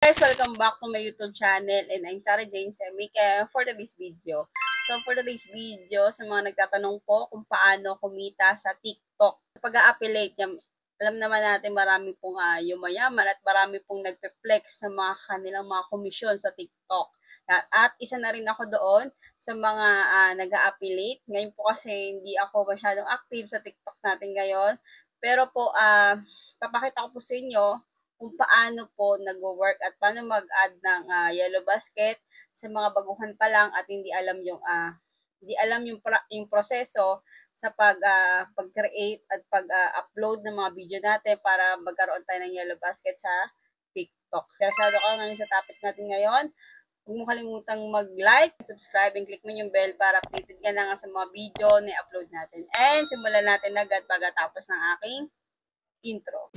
Guys, welcome back to my YouTube channel and I'm Sarah Jane Semic for today's video. So for today's video, sa mga nagtatanong po kung paano kumita sa TikTok. Pag-a-affiliate niya, alam naman natin marami pong yumayaman at marami pong nagpe-flex sa mga kanilang mga komisyon sa TikTok. At isa na rin ako doon sa mga nag-a-affiliate. Ngayon po kasi hindi ako masyadong active sa TikTok natin ngayon. Pero po, papakita ko po sa inyo kung paano po nagwo-work at paano mag-add ng yellow basket sa mga baguhan pa lang at hindi alam yung proseso sa pag-create at pag-upload ng mga video natin para magkaroon tayo ng yellow basket sa TikTok. Interesado ka ngayon sa topic natin ngayon? Huwag mo kalimutang mag-like, subscribe, and click mo yung bell para updated ka na nga sa mga video na upload natin. And simulan natin agad pagkatapos ng aking intro.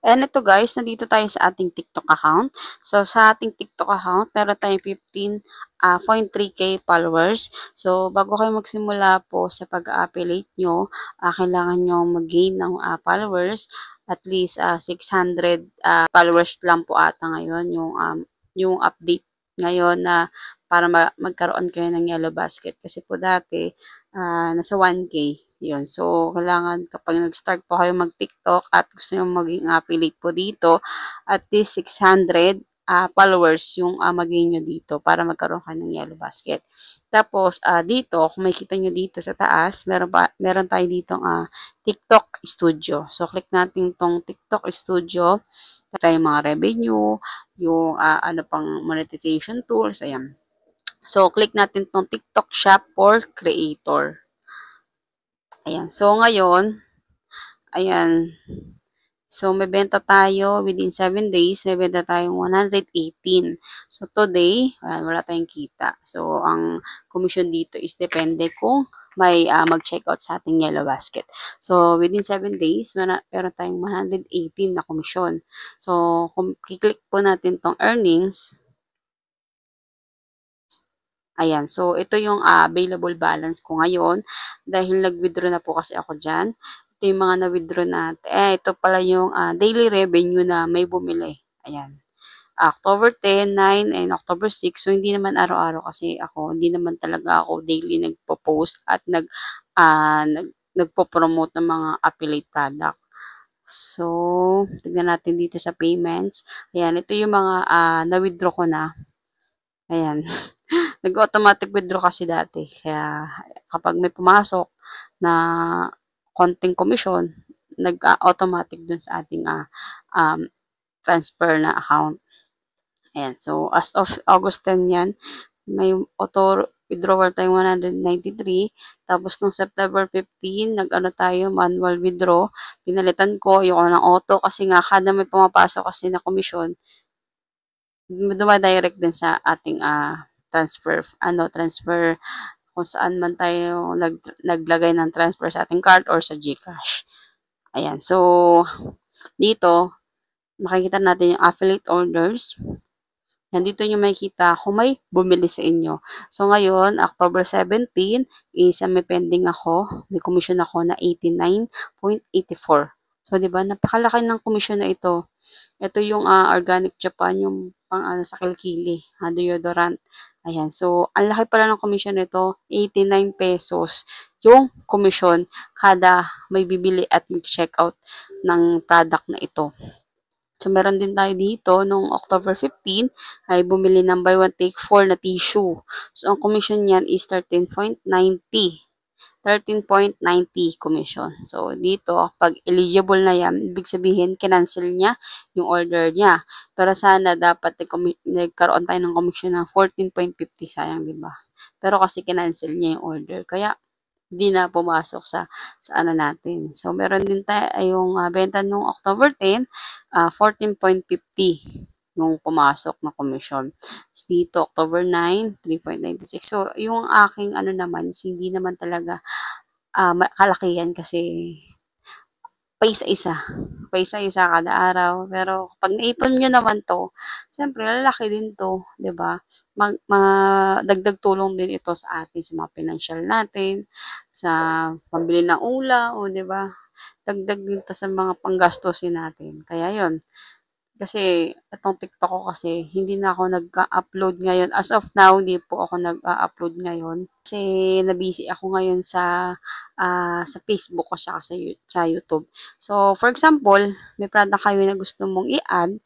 And ito guys, nandito tayo sa ating TikTok account. So sa ating TikTok account, meron tayong 15.3k followers. So bago kayo magsimula po sa pag-affiliate nyo, kailangan nyo mag-gain ng followers. At least 600 followers lang po ata ngayon yung update ngayon na para magkaroon kayo ng yellow basket. Kasi po dati, nasa 1k. Yun. So, kailangan kapag nag-start po kayo mag-TikTok at gusto nyo maging affiliate po dito, at least 600 followers yung maging nyo dito para magkaroon kayo ng yellow basket. Tapos, dito, kung makikita nyo dito sa taas, meron tayo dito TikTok Studio. So, click natin tong TikTok Studio. Tayo mga revenue, yung ano pang monetization tools, ayan. So, click natin tong TikTok Shop for Creator. Ayan. So, ngayon, ayan. So, may benta tayo within 7 days. May benta tayong 118. So, today, wala tayong kita. So, ang commission dito is depende kung may mag-checkout sa ating yellow basket. So, within 7 days, meron tayong 118 na commission. So, kung kiklik po natin tong earnings, ayan. So, ito yung available balance ko ngayon. Dahil nag-withdraw na po kasi ako dyan. Ito yung mga na-withdraw natin. Ito pala yung daily revenue na may bumili. Ayan. October 10, 9, and October 6. So, hindi naman araw-araw kasi hindi naman talaga ako daily nagpo-post at nagpo-promote ng mga affiliate product. So, tignan natin dito sa payments. Ayan. Ito yung mga na-withdraw ko na. Ayan. Nag-automatic withdraw kasi dati. Kaya kapag may pumasok na konting commission, nag-automatic dun sa ating transfer na account. Ayan. So, as of August 10 yan, may auto withdrawal tayong 193. Tapos, nung September 15, nag-ano tayo, manual withdraw. Pinalitan ko yung ng auto kasi nga, kada may pumapasok kasi na commission, dumadirect din sa ating transfer kung saan man tayo naglagay ng transfer sa ating card or sa GCash. Ayan. So, dito, makikita natin yung affiliate orders. Yan, dito nyo makikita kung may bumili sa inyo. So, ngayon, October 17, may pending ako. May commission ako na 89.84. So, di ba, napakalaki ng commission na ito. Ito yung Organic Japan, yung pang sa kilikili, deodorant. Ayan. So, ang laki pala ng commission nito, 89 pesos yung commission kada may bibili at mag-check out ng product na ito. So, meron din tayo dito, nung October 15, ay bumili ng buy one take 4 na tissue. So, ang commission niyan is 13.90 commission. So, dito, pag eligible na yan, ibig sabihin, kinancel niya yung order niya. Pero sana dapat nagkaroon tayo ng commission ng 14.50. Sayang, di ba? Pero kasi kinancel niya yung order. Kaya, hindi na pumasok sa ano natin. So, meron din tayo yung benta nung October 10, 14.50 nung pumasok na commission. Dito, October 9, 3.96. So, yung aking ano naman, hindi naman talaga kalakihan kasi paisa-isa. Paisa-isa kada araw. Pero kapag naipon nyo naman 'to, siyempre lalaki din 'to, 'di ba? Madagdag tulong din ito sa atin sa mga pinansiyal natin, sa pambili ng ulam, o 'di ba? Dagdag din 'to sa mga panggastusin natin. Kaya 'yon. Kasi itong TikTok ko kasi hindi na ako nag-upload ngayon. As of now, hindi po ako nag-upload ngayon. Kasi na-busy ako ngayon sa Facebook ko siya sa YouTube. So, for example, may product kayo na gusto mong i-add.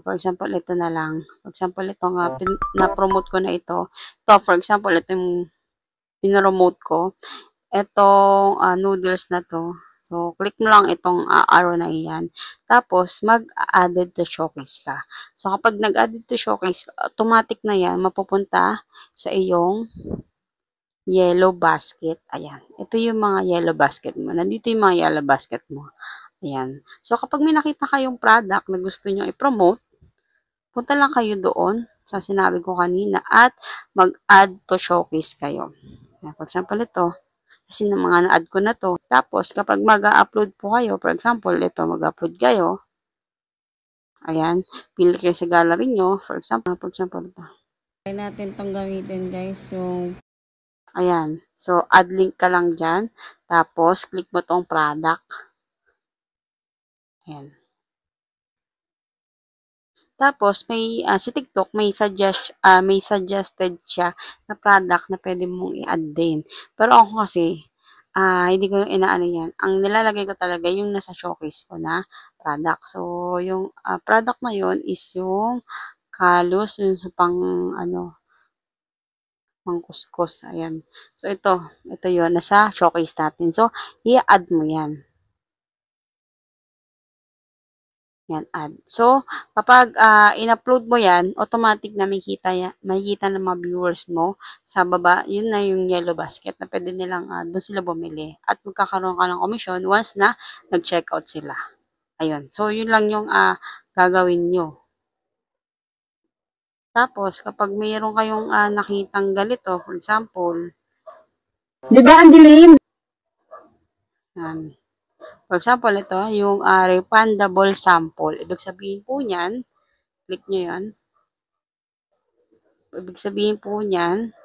For example, ito na lang. For example, ito nga, na-promote ko na ito. Ito, for example, ito yung pinromote ko. Itong noodles na to. So, click mo lang itong arrow na iyan. Tapos, mag-added to showcase ka. So, kapag nag-added to showcase, automatic na yan, mapupunta sa iyong yellow basket. Ayan. Ito yung mga yellow basket mo. Nandito yung mga yellow basket mo. Ayan. So, kapag may nakita kayong product na gusto nyo i-promote, punta lang kayo doon sa sinabi ko kanina at mag-add to showcase kayo. For example, ito. Kasi ng mga na-add ko na to. Tapos, kapag mag-upload po kayo, for example, ito, mag-upload kayo. Ayan. Pili kayo sa gallery nyo. For example, ito. Try natin itong gamitin, guys. Yung, ayan. So, add link ka lang dyan. Tapos, click mo tong product. Ayan. Tapos, si TikTok, may suggested siya na product na pwede mong i-add din. Pero ako kasi, hindi ko inaano yan. Ang nilalagay ko talaga yung nasa showcase ko na product. So, yung product na yun is yung kalos, yung sa pangkuskus. Ayan. So, ito yun, nasa showcase natin. So, i-add mo yan. Yan, add. So, kapag in-upload mo yan, automatic na makikita ng mga viewers mo sa baba, yun na yung yellow basket na pwede nilang doon sila bumili. At magkakaroon ka ng commission once na nag-checkout sila. Ayun. So, yun lang yung gagawin nyo. Tapos, kapag mayroon kayong nakitang ganito, for example, di ba, Angeline? Yan. For example, ito, yung refundable sample. Ibig sabihin po niyan, click nyo yan. Ibig sabihin po niyan,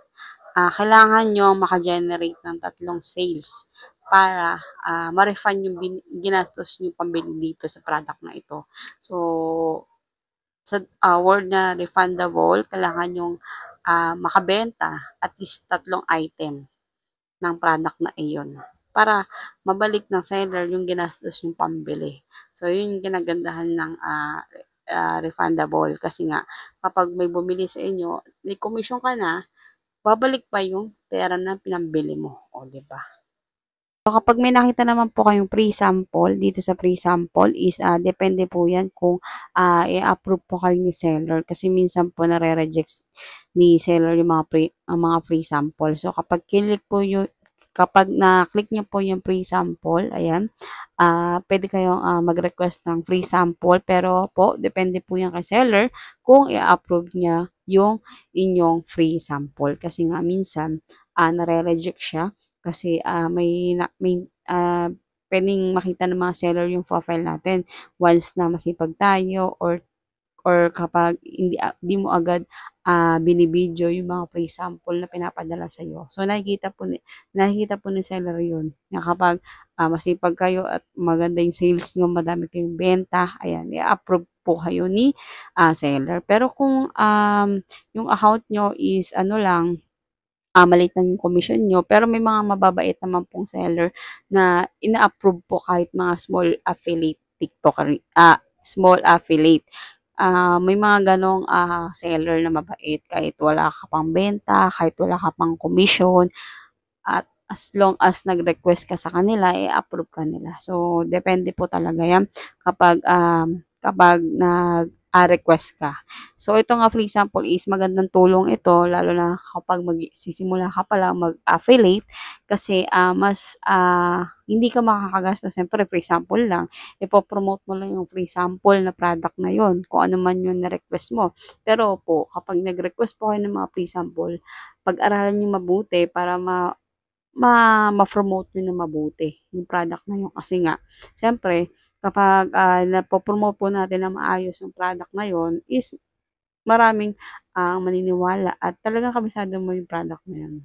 kailangan nyo maka-generate ng 3 sales para ma-refund yung ginastos nyo pambili dito sa product na ito. So, sa word na refundable, kailangan yung makabenta at least 3 item ng product na iyon para mabalik ng seller yung ginastos yung pambili. So, yun yung ginagandahan ng refundable kasi nga kapag may bumili sa inyo, may commission ka na, babalik pa yung pera na pinambili mo. O, diba? So, kapag may nakita naman po kayong free sample, dito sa free sample is, depende po yan kung i-approve po kayo ni seller. Kasi minsan po nare-reject ni seller yung mga free sample. So, kapag na-click nyo po yung free sample, ayan, pwede kayong mag-request ng free sample. Pero po, depende po yan kay seller kung i-approve niya yung inyong free sample. Kasi nga minsan, nare-reject siya kasi pwedeng makita ng mga seller yung profile natin once na masipag tayo or kapag hindi mo agad binibidyo yung mga free sample na pinapadala sa iyo. So nakikita po ni seller yun na kapag masipag kayo at maganda yung sales nyo, madami kayong benta, ayan, i-approve po kayo ni seller. Pero kung yung account nyo is maliit lang yung commission nyo, pero may mga mababait naman pong seller na ina-approve po kahit mga small affiliate TikToker, small affiliate. May mga ganong seller na mabait kahit wala ka pang benta, kahit wala ka pang commission, at as long as nag-request ka sa kanila, i-approve ka nila. So, depende po talaga yan kapag nag-request ka. So, ito nga, for example, is magandang tulong ito, lalo na kapag magsisimula ka pala mag-affiliate, kasi hindi ka makakagastos. Siyempre, for example lang, ipopromote mo lang yung free sample na product na yon kung ano man yung na-request mo. Pero po, kapag nag-request po kayo ng mga free sample, pag-aralan nyo mabuti para ma-promote nyo na mabuti yung product na yun. Kasi nga, siyempre, kapag napopromote po natin na maayos yung product na yun, is maraming maniniwala at talagang kabisado mo yung product na yun.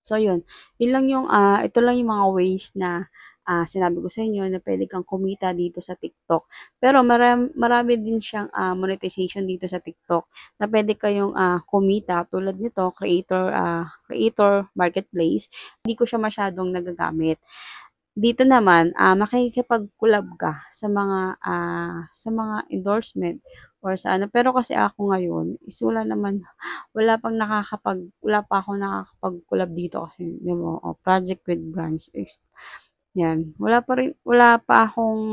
So, yun. Ito lang yung mga ways na sinabi ko sa inyo na pwede kang kumita dito sa TikTok. Pero marami din siyang monetization dito sa TikTok na pwede kayong kumita tulad nito, creator marketplace. Hindi ko siya masyadong nagagamit. Dito naman, makikipag-collab ka sa mga endorsement or sa ano. Pero kasi ako ngayon is wala pa ako nakakapag-collab dito kasi, di mo, project with brands. Yan. Wala pa akong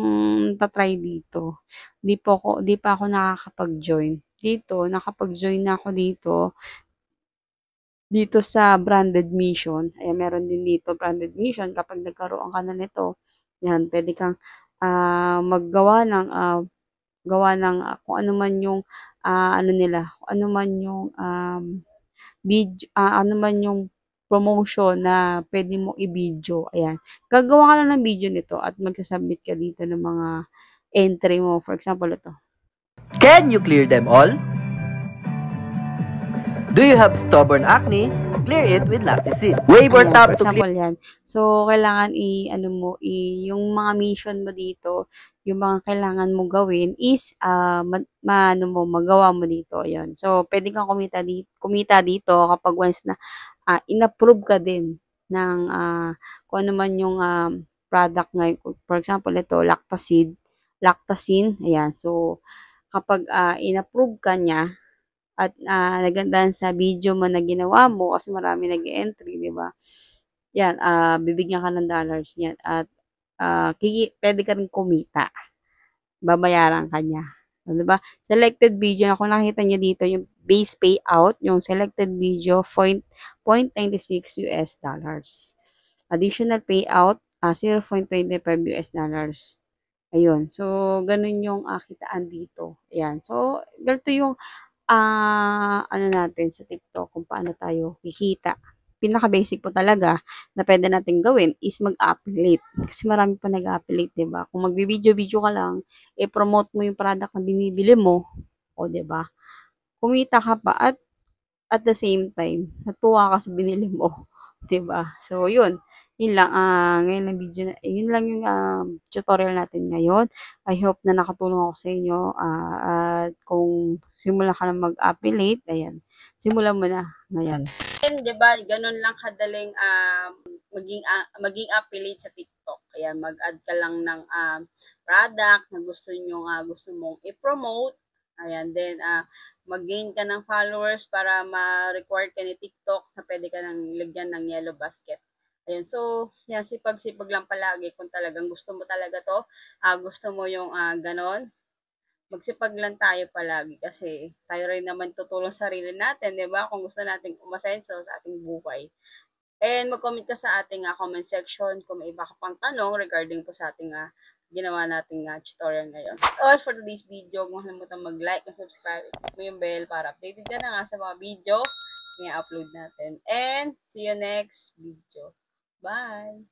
tatry dito. Di pa ako nakakapag-join. Dito, nakapag-join na ako dito sa branded mission. Ayan, meron din dito branded mission. Kapag nagkaroon ka na nito, yan, pwede kang gawa ng kung ano man yung ano nila, kung ano man yung ano man yung promotion na pwede mo i-video. Ayan. Gagawa ka lang ng video nito at magsasubmit ka dito ng mga entry mo. For example, ito. Can you clear them all? Do you have stubborn acne? Clear it with Lacticid. Way more Ayan, top for to clear. example, yan. So, kailangan yung mga mission mo dito, yung mga kailangan mo gawin is, magawa mo dito. Ayan. So, pwede kang kumita dito kapag once na in-approve ka din ng kung ano man yung product na, for example, ito, Lactacin. Ayan. So, kapag in-approve ka niya, at nagandahan sa video mo na ginawa mo kasi marami nag-entry, di ba? Yan, bibigyan ka ng dollars niyan at pwede ka rin kumita. Babayaran ka niya. Di ba? Selected video, kung nakita niyo dito, yung base payout, yung selected video, $0.96 US dollars. Additional payout, $0.25 US dollars. Ayun. So, ganun yung kitaan dito. Ayan. So, ganito yung ano natin sa TikTok kung paano tayo kikita. Pinaka-basic po talaga na pwede natin gawin is mag-affiliate. Kasi marami pa nag-affiliate, 'di ba? Kung magbi-video-video ka lang, i-promote mo yung product na binibili mo, o 'di ba? Kumita ka pa at the same time, natuwa ka sa binili mo, 'di ba? So, yun. Yun lang, ngayon lang video na, yun lang yung tutorial natin ngayon. I hope na nakatulong ako sa inyo. At kung simula ka na mag-affiliate, ayan, simulan mo na ngayon. And, diba, ganun lang kadaling maging affiliate sa TikTok. Ayan, mag-add ka lang ng product na gusto mong i-promote. Ayan, then, mag-gain ka ng followers para ma-record ka ni TikTok na pwede ka nang lagyan ng yellow basket. Ayun, so, yan, sipag-sipag lang palagi kung talagang gusto mo talaga to, gusto mo yung ganon, magsipag lang tayo palagi kasi tayo rin naman tutulong sa sarili natin, di ba? Kung gusto nating umasenso sa ating buhay. And mag-comment ka sa ating comment section kung may iba ka pang tanong regarding po sa ating ginawa nating tutorial ngayon. All for today's video, kung kalimutan mag-like and subscribe, click mo yung bell para updated ka na sa mga video na upload natin. And see you next video. Bye!